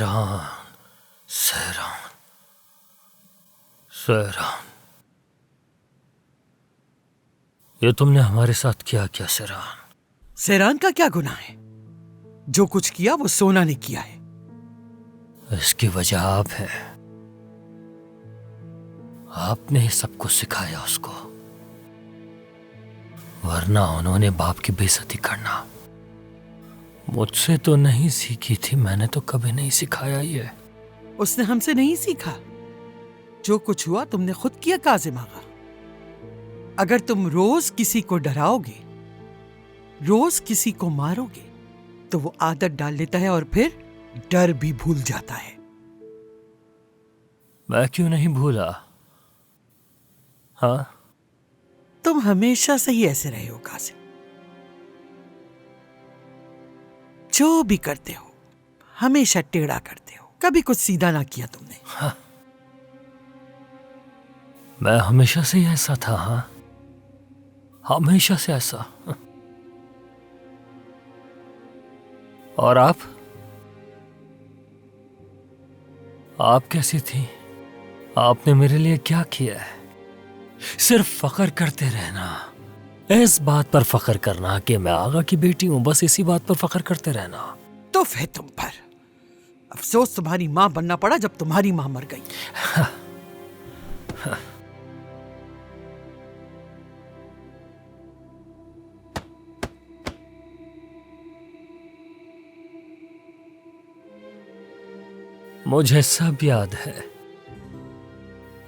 सहरान, सहरान, सहरान, ये तुमने हमारे साथ क्या किया सहरान? सहरान का क्या गुनाह है? जो कुछ किया वो सोना ने किया है। इसकी वजह आप है। आपने ही सब कुछ सिखाया उसको, वरना उन्होंने बाप की बेइज्जती करना मुझसे तो नहीं सीखी थी। मैंने तो कभी नहीं सिखाया ये। उसने हमसे नहीं सीखा। जो कुछ हुआ तुमने खुद किया काजिम आगा। अगर तुम रोज किसी को डराओगे, रोज किसी को मारोगे, तो वो आदत डाल लेता है और फिर डर भी भूल जाता है। मैं क्यों नहीं भूला? हाँ, तुम हमेशा से ही ऐसे रहे हो काजिम। जो भी करते हो हमेशा टेढ़ा करते हो, कभी कुछ सीधा ना किया तुमने। हाँ, मैं हमेशा से ही ऐसा था। हाँ, हमेशा से ऐसा। और आप कैसी थी? आपने मेरे लिए क्या किया है? सिर्फ फख्र करते रहना, इस बात पर फख्र करना कि मैं आगा की बेटी हूं, बस इसी बात पर फख्र करते रहना। तो फिर तुम पर अफसोस तुम्हारी मां बनना पड़ा जब तुम्हारी मां मर गई। मुझे सब याद है।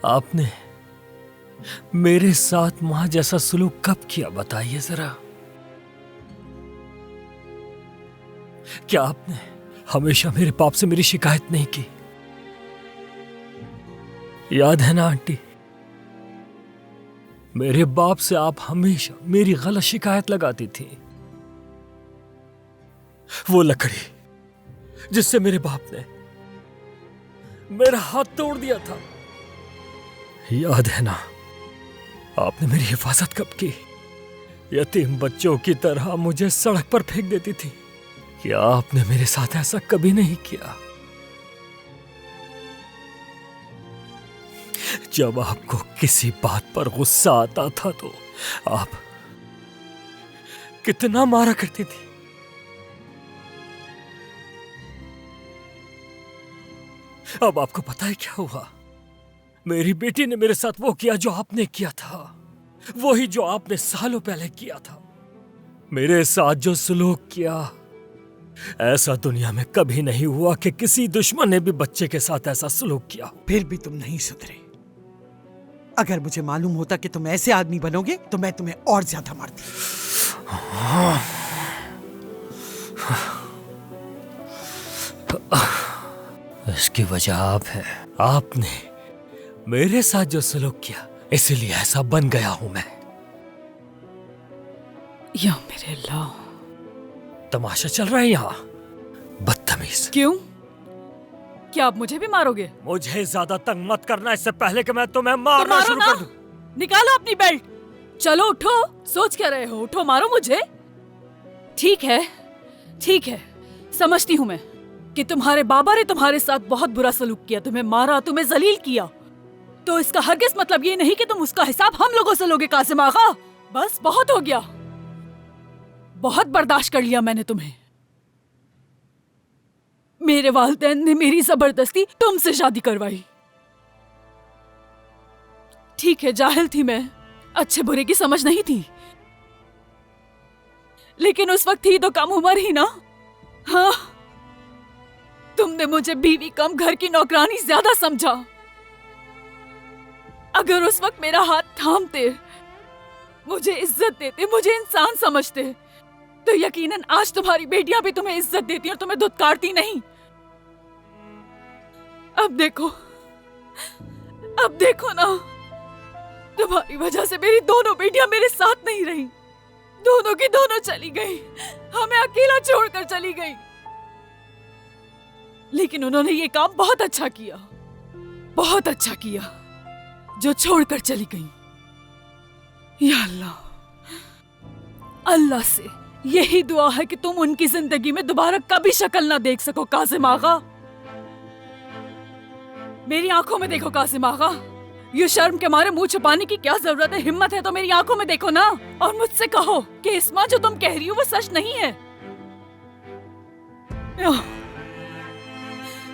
आपने मेरे साथ मां जैसा सलूक कब किया, बताइए जरा। क्या आपने हमेशा मेरे बाप से मेरी शिकायत नहीं की? याद है ना आंटी, मेरे बाप से आप हमेशा मेरी गलत शिकायत लगाती थी। वो लकड़ी जिससे मेरे बाप ने मेरा हाथ तोड़ दिया था, याद है ना? आपने मेरी हिफाजत कब की? यतीम बच्चों की तरह मुझे सड़क पर फेंक देती थी। क्या आपने मेरे साथ ऐसा कभी नहीं किया? जब आपको किसी बात पर गुस्सा आता था तो आप कितना मारा करती थी। अब आपको पता है क्या हुआ? मेरी बेटी ने मेरे साथ वो किया जो आपने किया था, वही जो आपने सालों पहले किया था। मेरे साथ जो सलूक किया, ऐसा दुनिया में कभी नहीं हुआ कि किसी दुश्मन ने भी बच्चे के साथ ऐसा सलूक किया। फिर भी तुम नहीं सुधरे। अगर मुझे मालूम होता कि तुम ऐसे आदमी बनोगे तो मैं तुम्हें और ज्यादा मारती। इसकी वजह आप है। आपने मेरे साथ जो सलूक किया, इसीलिए ऐसा बन गया हूं मैं। या मेरे अल्लाह, तमाशा चल रहा है यहाँ? बदतमीज। क्यों? क्या आप मुझे भी मारोगे? मुझे ज्यादा तंग मत करना इससे पहले कि मैं तुम्हें मारना मारो शुरू ना। कर दूं। निकालो अपनी बेल्ट। चलो उठो, सोच क्या रहे हो? उठो, मारो मुझे। ठीक है, ठीक है, समझती हूँ मैं कि तुम्हारे बाबा ने तुम्हारे साथ बहुत बुरा सलूक किया, तुम्हें मारा, तुम्हें जलील किया। तो इसका हरगिज़ मतलब ये नहीं कि तुम उसका हिसाब हम लोगों से लोगे कासिम आगा। बस बहुत हो गया, बहुत बर्दाश्त कर लिया मैंने तुम्हें। मेरे वालिदैन ने मेरी जबरदस्ती तुमसे शादी करवाई। ठीक है, जाहिल थी मैं, अच्छे बुरे की समझ नहीं थी, लेकिन उस वक्त थी तो कम उम्र ही ना। हाँ, तुमने मुझे बीवी कम घर की नौकरानी ज्यादा समझा। अगर उस वक्त मेरा हाथ थामते, मुझे इज्जत देते, मुझे इंसान समझते, तो यकीनन आज तुम्हारी बेटियां भी तुम्हें इज्जत देती और तुम्हें धुतकारती नहीं। अब देखो ना, तुम्हारी वजह से मेरी दोनों बेटियां मेरे साथ नहीं रही, दोनों की दोनों चली गई, हमें अकेला छोड़कर चली गई। लेकिन उन्होंने ये काम बहुत अच्छा किया, बहुत अच्छा किया, जो छोड़कर चली गई। या अल्लाह, अल्लाह से यही दुआ है कि तुम उनकी जिंदगी में दोबारा कभी शक्ल ना देख सको कासिम आगा। मेरी आंखों में देखो कासिम आगा। ये शर्म के मारे मुंह छुपाने की क्या जरूरत है? हिम्मत है तो मेरी आंखों में देखो ना और मुझसे कहो कि इस्मा जो तुम कह रही हो वो सच नहीं है।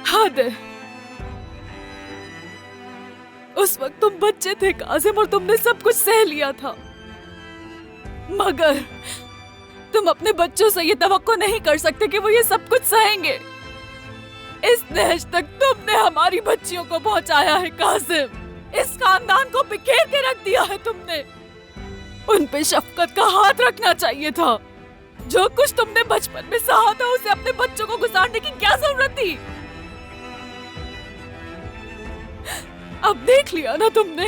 हद है। उस वक्त तुम बच्चे थे कासिम और तुमने सब कुछ सह लिया था, मगर तुम अपने बच्चों से ये तवक्को नहीं कर सकते कि वो ये सब कुछ सहेंगे। इस दहश तक तुमने हमारी बच्चियों को पहुंचाया है कासिम। इस खानदान को बिखेर के रख दिया है तुमने। उन पे शफकत का हाथ रखना चाहिए था। जो कुछ तुमने बचपन में सहा था उसे अपने बच्चों को गुजारने की क्या जरूरत थी? अब देख लिया ना तुमने,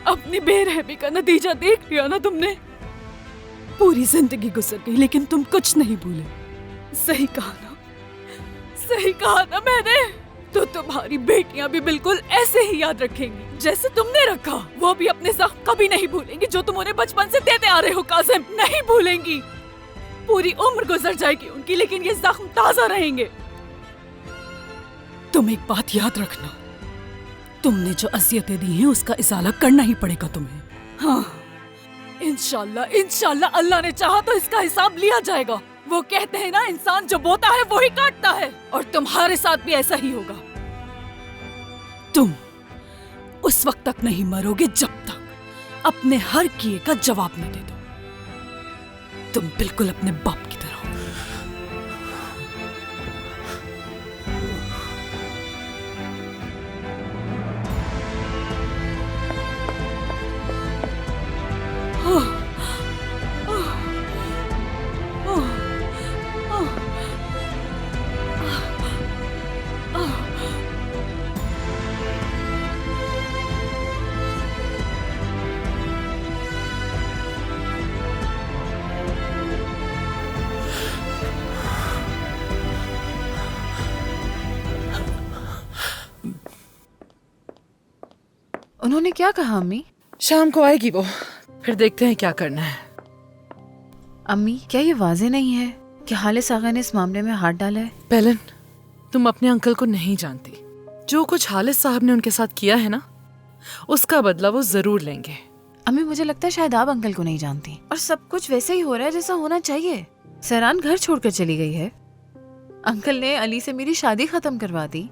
अपनी बेरहमी का नतीजा देख लिया ना तुमने। पूरी जिंदगी गुजर गई लेकिन तुम कुछ नहीं भूले। सही कहा ना मैंने। तो तुम्हारी बेटियां भी बिल्कुल ऐसे ही याद रखेंगी जैसे तुमने रखा। वो भी अपने जख्म कभी नहीं भूलेंगी जो तुम उन्हें बचपन से देते आ रहे हो कासिम। नहीं भूलेंगी। पूरी उम्र गुजर जाएगी उनकी लेकिन ये जख्म ताजा रहेंगे। तुम एक बात याद रखना, तुमने जो अज़ियतें दी हैं उसका इज़ाला करना ही पड़ेगा तुम्हें। हाँ, इंशाल्लाह अल्लाह ने चाहा तो इसका हिसाब लिया जाएगा। वो कहते हैं ना, इंसान जो बोता है वो ही काटता है, और तुम्हारे साथ भी ऐसा ही होगा। तुम उस वक्त तक नहीं मरोगे जब तक अपने हर किए का जवाब न दे दो। तुम बिल्कुल अपने बाप की तरह हो। उन्होंने क्या कहा अम्मी? शाम को आएगी वो, फिर देखते हैं क्या करना है। अम्मी, क्या ये वाज़ेह नहीं है कि हालिस आगा ने इस मामले में हाथ डाला है? पेलन, तुम अपने अंकल को नहीं जानती। जो कुछ हालिस साहब ने उनके साथ किया है ना, उसका बदला वो जरूर लेंगे। अम्मी, मुझे लगता है शायद आप अंकल को नहीं जानती और सब कुछ वैसे ही हो रहा है जैसा होना चाहिए। सहरान घर छोड़कर चली गई है। अंकल ने अली से मेरी शादी खत्म करवा दी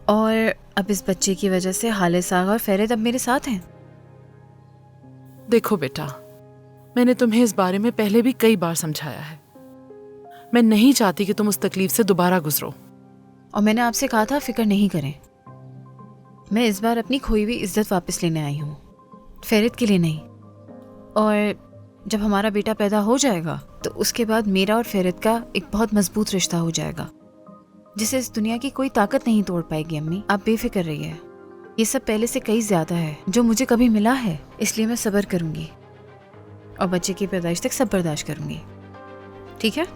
और अब इस बच्चे की वजह से हालिस आगा और फेरिद अब मेरे साथ हैं। देखो बेटा, मैंने तुम्हें इस बारे में पहले भी कई बार समझाया है। मैं नहीं चाहती कि तुम उस तकलीफ से दोबारा गुजरो। और मैंने आपसे कहा था फिक्र नहीं करें। मैं इस बार अपनी खोई हुई इज्जत वापस लेने आई हूँ, फेरिद के लिए नहीं। और जब हमारा बेटा पैदा हो जाएगा तो उसके बाद मेरा और फेरिद का एक बहुत मजबूत रिश्ता हो जाएगा जिसे इस दुनिया की कोई ताकत नहीं तोड़ पाएगी। अम्मी, आप बेफिक्र रहिए। ये सब पहले से कई ज्यादा है जो मुझे कभी मिला है, इसलिए मैं सब्र करूंगी और बच्चे की पैदाइश तक सब बर्दाश्त करूंगी। ठीक है?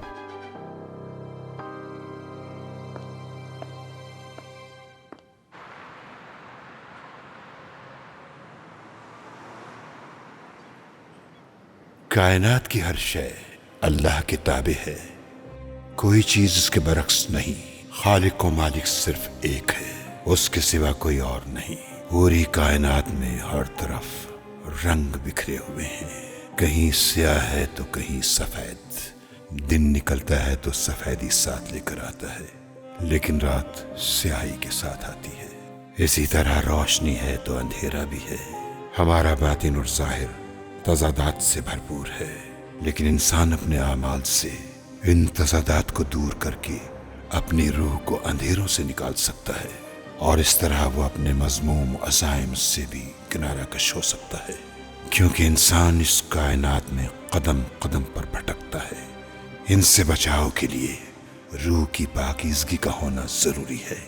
कायनात की हर शय अल्लाह के ताबे है। कोई चीज उसके बरक्स नहीं। खालिक व मालिक सिर्फ एक है, उसके सिवा कोई और नहीं। पूरी कायनात में हर तरफ रंग बिखरे हुए हैं। कहीं स्याह है तो कहीं सफेद। दिन निकलता है तो सफेदी साथ लेकर आता है, लेकिन रात स्याही के साथ आती है। इसी तरह रोशनी है तो अंधेरा भी है। हमारा बातिन और जाहिर तजादात से भरपूर है, लेकिन इंसान अपने आमाल से इन तजादात को दूर करके अपनी रूह को अंधेरों से निकाल सकता है, और इस तरह वो अपने मजमूम अज़ाइम से भी किनारा कश हो सकता है। क्योंकि इंसान इस कायनात में कदम कदम पर भटकता है। इनसे बचाव के लिए रूह की पाकीज़गी का होना जरूरी है।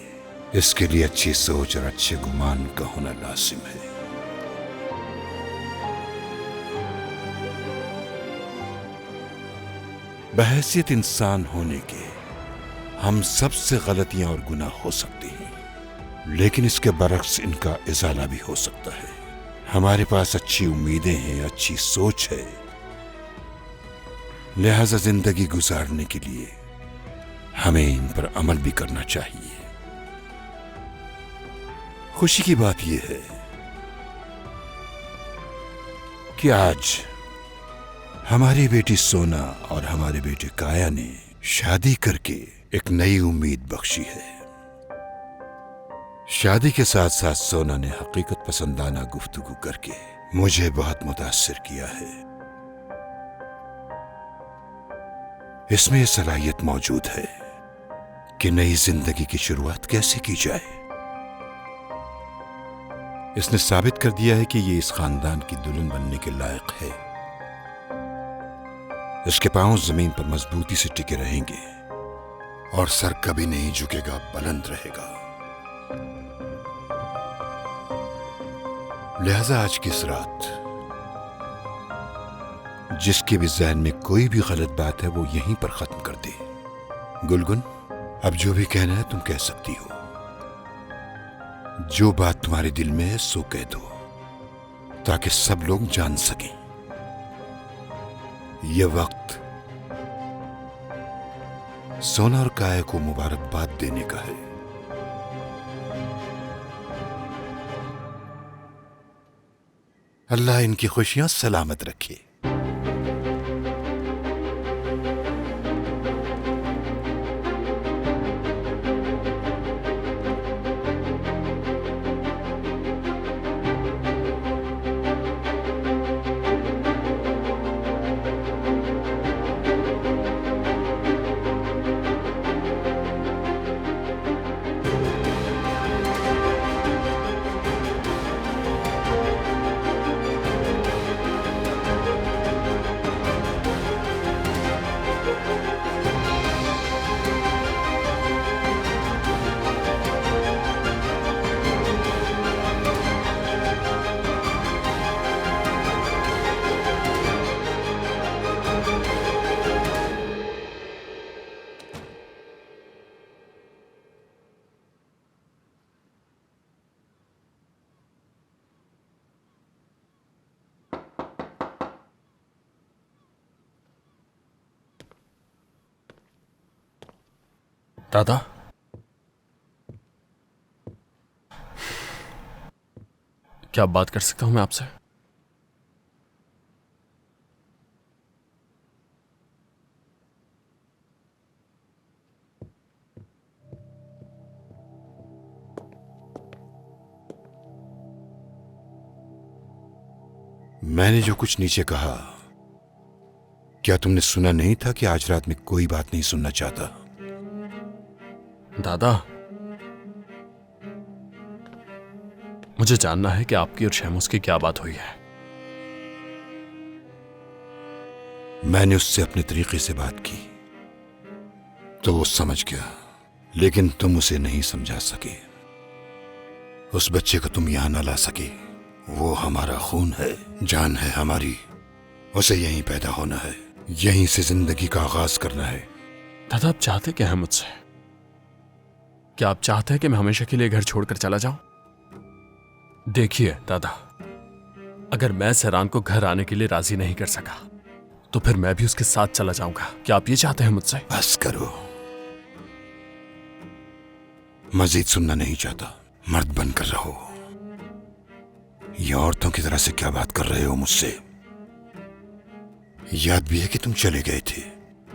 इसके लिए अच्छी सोच और अच्छे गुमान का होना लाजिम है। बहैसियत इंसान होने के हम सबसे गलतियां और गुनाह हो सकती हैं, लेकिन इसके बरक्स इनका इजाला भी हो सकता है। हमारे पास अच्छी उम्मीदें हैं, अच्छी सोच है, लिहाजा जिंदगी गुजारने के लिए हमें इन पर अमल भी करना चाहिए। खुशी की बात यह है कि आज हमारी बेटी सोना और हमारे बेटे काया ने शादी करके एक नई उम्मीद बख्शी है। शादी के साथ साथ सोना ने हकीकत पसंदाना गुफ्तगू करके मुझे बहुत मुतासिर किया है। इसमें यह सलाहियत मौजूद है कि नई जिंदगी की शुरुआत कैसे की जाए। इसने साबित कर दिया है कि ये इस खानदान की दुल्हन बनने के लायक है। इसके पांव जमीन पर मजबूती से टिके रहेंगे और सर कभी नहीं झुकेगा, बुलंद रहेगा। लिहाजा आज की इस रात जिसके भी ज़हन में कोई भी गलत बात है वो यहीं पर खत्म कर दे। गुलगुन, अब जो भी कहना है तुम कह सकती हो। जो बात तुम्हारे दिल में है सो कह दो, ताकि सब लोग जान सकें। यह वक्त सोना और काया को मुबारकबाद देने का है। अल्लाह इनकी खुशियां सलामत रखे। दादा, क्या बात कर सकता हूं मैं आपसे? मैंने जो कुछ नीचे कहा, क्या तुमने सुना नहीं था कि आज रात में कोई बात नहीं सुनना चाहता? दादा, मुझे जानना है कि आपकी और शहमूस की क्या बात हुई है। मैंने उससे अपने तरीके से बात की तो वो समझ गया, लेकिन तुम उसे नहीं समझा सके। उस बच्चे को तुम यहां ना ला सके। वो हमारा खून है, जान है हमारी। उसे यहीं पैदा होना है, यहीं से जिंदगी का आगाज करना है। दादा, आप चाहते क्या है मुझसे? क्या आप चाहते हैं कि मैं हमेशा के लिए घर छोड़कर चला जाऊं? देखिए दादा, अगर मैं सहरान को घर आने के लिए राजी नहीं कर सका तो फिर मैं भी उसके साथ चला जाऊंगा। क्या आप ये चाहते हैं मुझसे? बस करो, मजीद सुनना नहीं चाहता। मर्द बनकर रहो। ये औरतों की तरह से क्या बात कर रहे हो मुझसे? याद भी है कि तुम चले गए थे,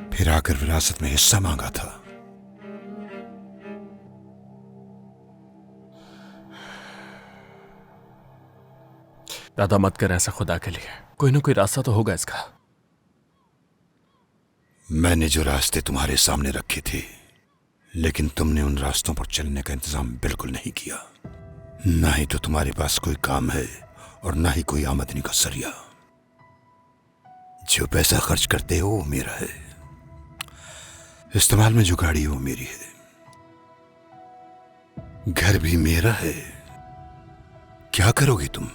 फिर आकर विरासत में हिस्सा मांगा था। दादा, मत कर ऐसा, खुदा के लिए। कोई ना कोई रास्ता तो होगा इसका। मैंने जो रास्ते तुम्हारे सामने रखे थे, लेकिन तुमने उन रास्तों पर चलने का इंतजाम बिल्कुल नहीं किया। ना ही तो तुम्हारे पास कोई काम है और ना ही कोई आमदनी का जरिया। जो पैसा खर्च करते हो वो मेरा है, इस्तेमाल में जो गाड़ी है वो मेरी है, घर भी मेरा है। क्या करोगे तुम?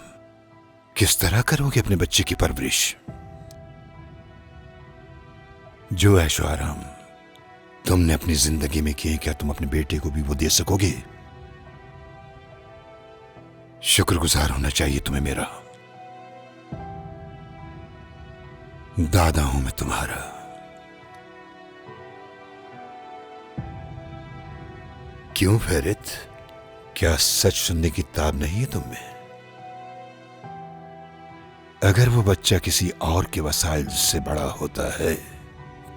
किस तरह करोगे अपने बच्चे की परवरिश? जो ऐशो आराम तुमने अपनी जिंदगी में किए, क्या तुम अपने बेटे को भी वो दे सकोगे? शुक्रगुजार होना चाहिए तुम्हें मेरा। दादा हूं मैं तुम्हारा। क्यों फेरित, क्या सच सुनने की ताब नहीं है तुम में? अगर वो बच्चा किसी और के वसाइल से बड़ा होता है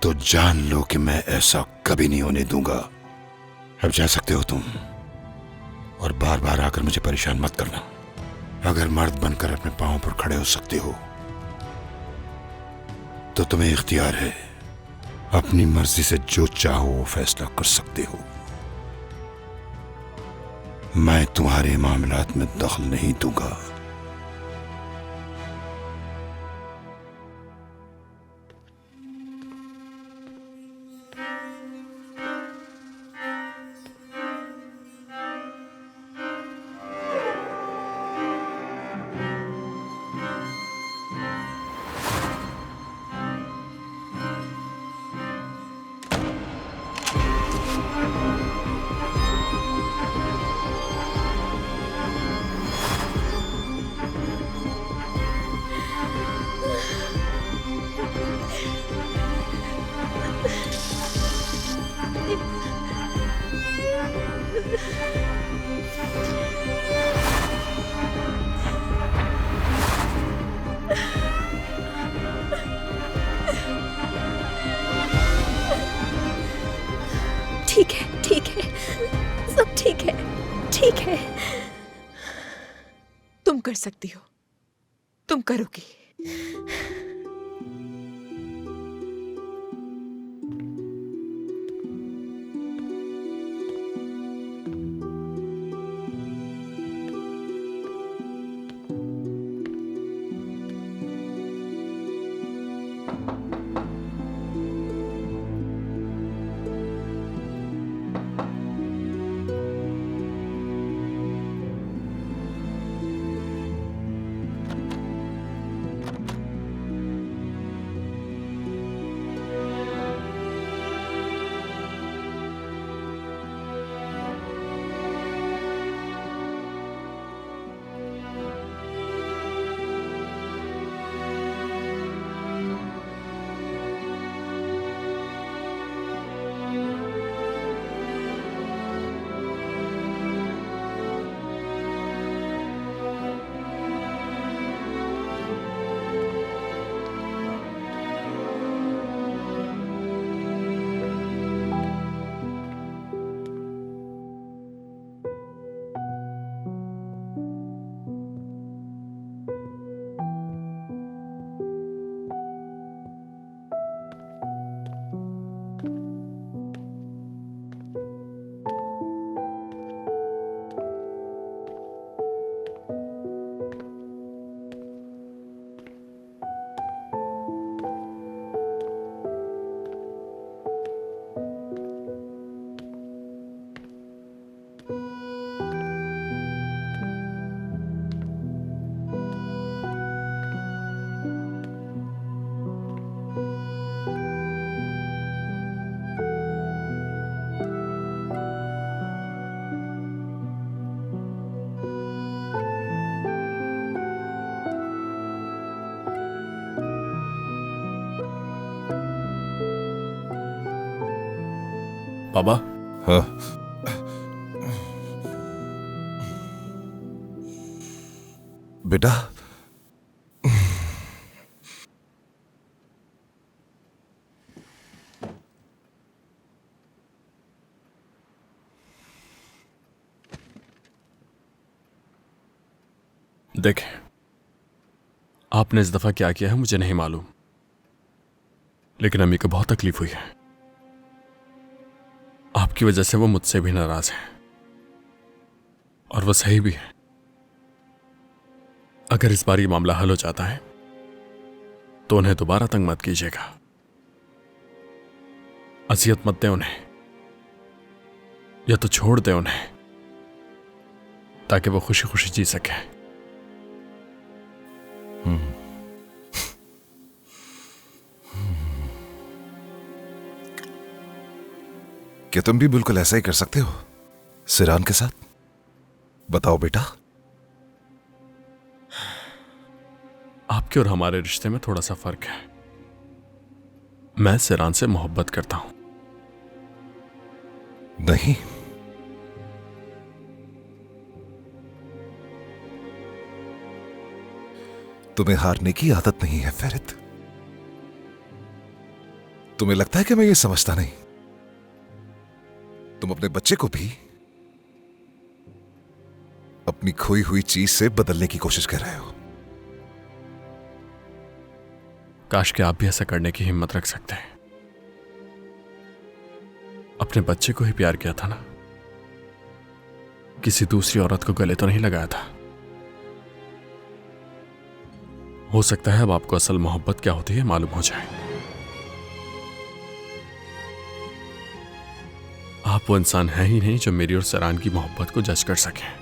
तो जान लो कि मैं ऐसा कभी नहीं होने दूंगा। अब जा सकते हो तुम, और बार बार आकर मुझे परेशान मत करना। अगर मर्द बनकर अपने पांवों पर खड़े हो सकते हो तो तुम्हें इख्तियार है, अपनी मर्जी से जो चाहो वो फैसला कर सकते हो। मैं तुम्हारे मामलात में दखल नहीं दूंगा। ठीक है, ठीक है, सब ठीक है, ठीक है। तुम कर सकती हो, तुम करोगी। बाबा। हाँ। बेटा, देखें, आपने इस दफा क्या किया है मुझे नहीं मालूम, लेकिन अम्मी को बहुत तकलीफ हुई है। आपकी वजह से वो मुझसे भी नाराज है, और वो सही भी है। अगर इस बार ये मामला हल हो जाता है तो उन्हें दोबारा तंग मत कीजिएगा, अजियत मत दें उन्हें, या तो छोड़ दें उन्हें ताकि वो खुशी खुशी जी सके। क्या तुम भी बिल्कुल ऐसा ही कर सकते हो सिरान के साथ? बताओ बेटा। आपके और हमारे रिश्ते में थोड़ा सा फर्क है। मैं सिरान से मोहब्बत करता हूं। नहीं, तुम्हें हारने की आदत नहीं है फेरित। तुम्हें लगता है कि मैं ये समझता नहीं? तुम अपने बच्चे को भी अपनी खोई हुई चीज से बदलने की कोशिश कर रहे हो। काश कि आप भी ऐसा करने की हिम्मत रख सकते हैं। अपने बच्चे को ही प्यार किया था ना, किसी दूसरी औरत को गले तो नहीं लगाया था। हो सकता है अब आपको असल मोहब्बत क्या होती है मालूम हो जाए। आप वो इंसान हैं ही नहीं जो मेरी और सरान की मोहब्बत को जज कर सके।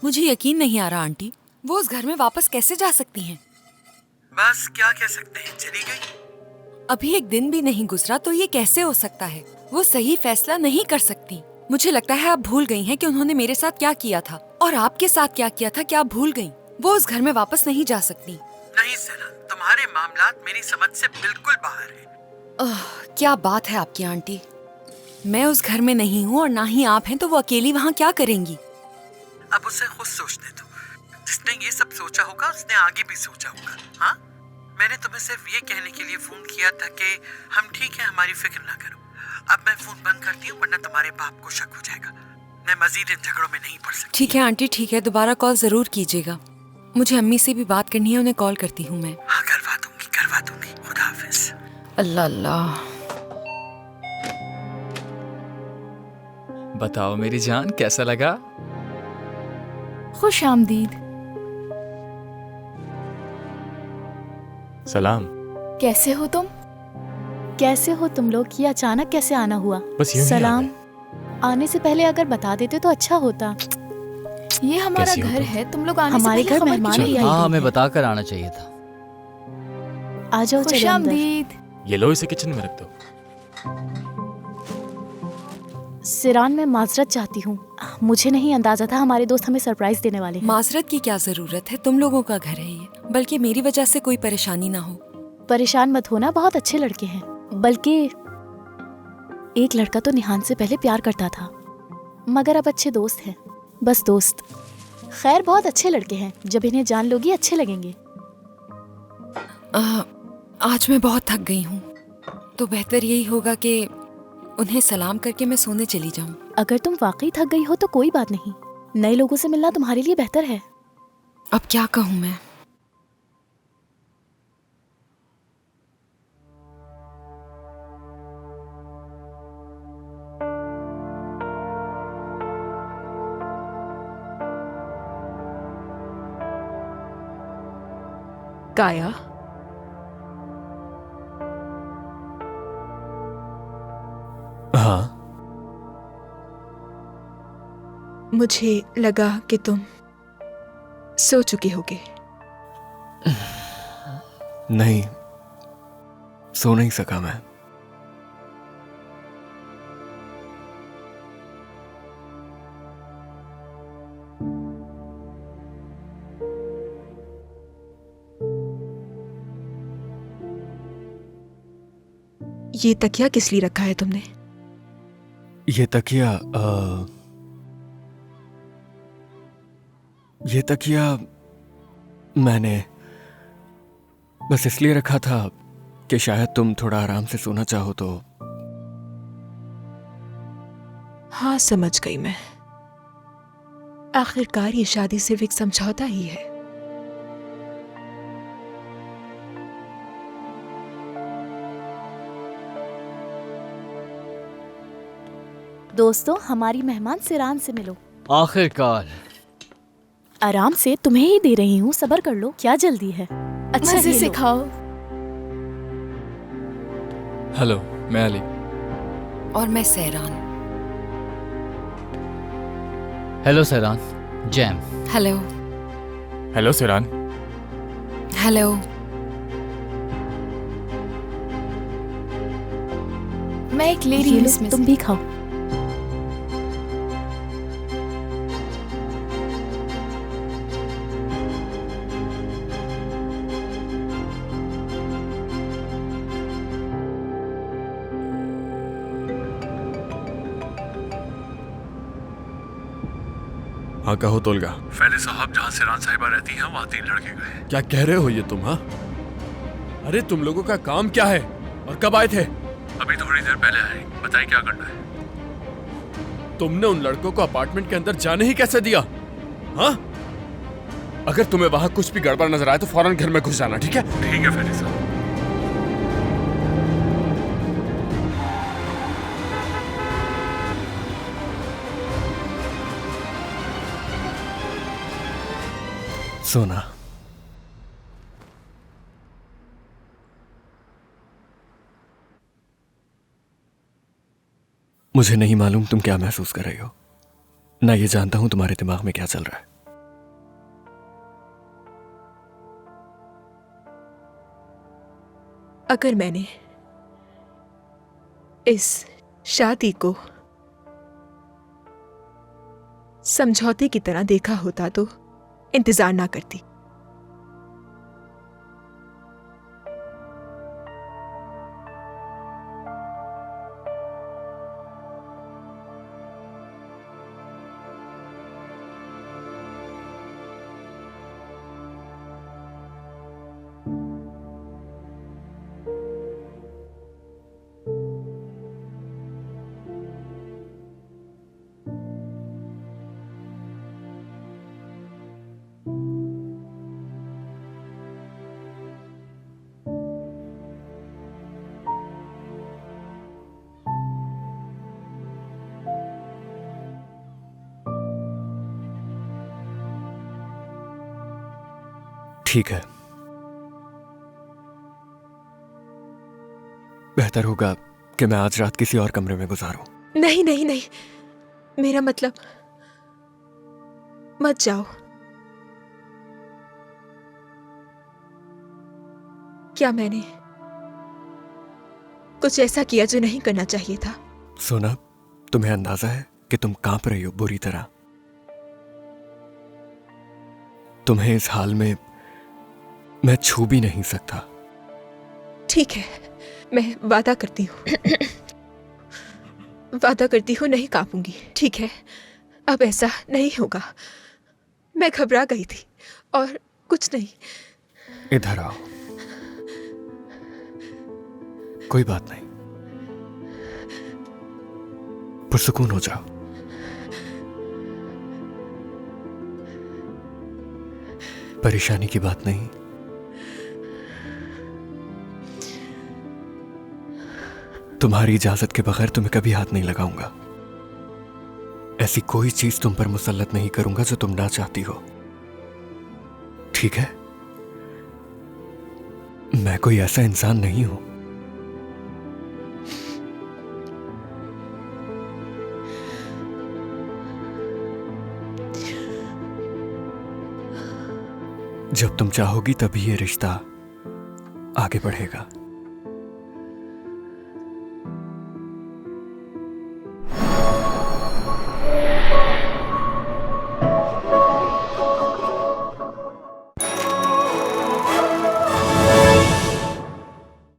मुझे यकीन नहीं आ रहा आंटी, वो उस घर में वापस कैसे जा सकती हैं? बस क्या कह सकते हैं, चली गई। अभी एक दिन भी नहीं गुजरा तो ये कैसे हो सकता है? वो सही फैसला नहीं कर सकती। मुझे लगता है आप भूल गई हैं कि उन्होंने मेरे साथ क्या किया था और आपके साथ क्या किया था। क्या आप भूल गई? वो उस घर में वापस नहीं जा सकती। नहीं सना, तुम्हारे मामलात मेरी समझ से बिल्कुल बाहर है। क्या बात है आपकी आंटी। मैं उस घर में नहीं हूँ और ना ही आप हैं, तो वो अकेली वहाँ क्या करेंगी? अब उसे खुद सोचने दो। जिसने ये सब सोचा होगा उसने आगे भी सोचा होगा। हाँ, मैंने तुम्हें सिर्फ ये कहने के लिए फोन किया था कि हम ठीक है, हमारी फिक्र ना करो। अब मैं फोन बंद करती हूँ वरना तुम्हारे बाप को शक हो जाएगा। मैं मजीद इन झगड़ों में नहीं पड़ सकती। ठीक है आंटी, ठीक है, दोबारा कॉल जरूर कीजिएगा। मुझे अम्मी से भी बात करनी है, उन्हें कॉल करती हूँ मैं। हाँ, करवा दूंगी। खुदा हाफिज। अल्लाह अल्लाह। बताओ मेरी जान, कैसा लगा? खुश आमदीद। सलाम। कैसे हो तुम? कैसे हो तुम लोग? ये अचानक कैसे आना हुआ? बस यूं ही सलाम। आने से पहले अगर बता देते तो अच्छा होता। ये हमारा कैसी हो घर तुम? है, तुम लोग आने से पहले घर मेहमान ही हाँ, हमें बता कर आना चाहिए था। आ जाओ, खुश आमदीद। ये लो, इसे किचन में रख दो। सिरान, मैं माजरत चाहती हूँ। मुझे नहीं अंदाजा था हमारे दोस्त हमें सरप्राइज देने वाले हैं। माजरत की क्या जरूरत है? तुम लोगों का घर है ये, बल्कि मेरी वजह से कोई परेशानी ना हो। परेशान मत होना, बहुत अच्छे लड़के हैं। बल्कि एक लड़का तो निहान से पहले प्यार करता था, मगर अब अच्छे दोस्त हैं। बस दोस्त। खैर, बहुत अच्छे लड़के हैं। जब इन्हें जान लोगी अच्छे लगेंगे। आज मैं बहुत थक गई हूँ, तो बेहतर यही होगा कि उन्हें सलाम करके मैं सोने चली जाऊं। अगर तुम वाकई थक गई हो तो कोई बात नहीं, नए लोगों से मिलना तुम्हारे लिए बेहतर है। अब क्या कहूँ मैं? काया, हाँ, मुझे लगा कि तुम सो चुके होगे। नहीं, सो नहीं सका मैं। ये तकिया किस लिए रखा है तुमने? ये तकिया मैंने बस इसलिए रखा था कि शायद तुम थोड़ा आराम से सोना चाहो तो। हाँ, समझ गई मैं। आखिरकार ये शादी सिर्फ एक समझौता ही है। दोस्तों, हमारी मेहमान सिरान से मिलो। आखिरकार। आराम से, तुम्हें ही दे रही हूँ, सब्र कर लो, क्या जल्दी है। अच्छा, मजे से खाओ। हेलो, मैं अली। और मैं सहरान। हेलो सहरान। जैम। हेलो। हेलो सिरान। हेलो। मैं एक ले रही हूँ इसमें, तुम भी खाओ। हाँ, कहो तोलगा। फैले साहब, जहाँ सिरान साहिबा रहती हैं वहाँ 3 लड़के गए। क्या कह रहे हो ये तुम? हाँ, अरे तुम लोगों का काम क्या है और कब आए थे? अभी थोड़ी देर पहले आए। बताइए क्या करना है। तुमने उन लड़कों को अपार्टमेंट के अंदर जाने ही कैसे दिया? हाँ, अगर तुम्हें वहां कुछ भी गड़बड़ नजर आए तो फौरन घर में घुस जाना, ठीक है? ठीक है फैले साहब। सोना, मुझे नहीं मालूम तुम क्या महसूस कर रही हो, ना ये जानता हूं तुम्हारे दिमाग में क्या चल रहा है। अगर मैंने इस शादी को समझौते की तरह देखा होता तो इंतजार ना करती। ठीक है, बेहतर होगा कि मैं आज रात किसी और कमरे में गुजारूं। नहीं नहीं नहीं, मेरा मतलब, मत जाओ। क्या मैंने कुछ ऐसा किया जो नहीं करना चाहिए था? सोना, तुम्हें अंदाजा है कि तुम कांप रही हो बुरी तरह। तुम्हें इस हाल में मैं छू भी नहीं सकता। ठीक है, मैं वादा करती हूँ वादा करती हूँ नहीं कांपूंगी। ठीक है, अब ऐसा नहीं होगा। मैं घबरा गई थी और कुछ नहीं। इधर आओ। कोई बात नहीं, पुरसुकून हो जाओ। परेशानी की बात नहीं। तुम्हारी इजाजत के बगैर तुम्हें कभी हाथ नहीं लगाऊंगा। ऐसी कोई चीज तुम पर मुसल्लत नहीं करूंगा जो तुम ना चाहती हो, ठीक है? मैं कोई ऐसा इंसान नहीं हूं। जब तुम चाहोगी तभी ये रिश्ता आगे बढ़ेगा।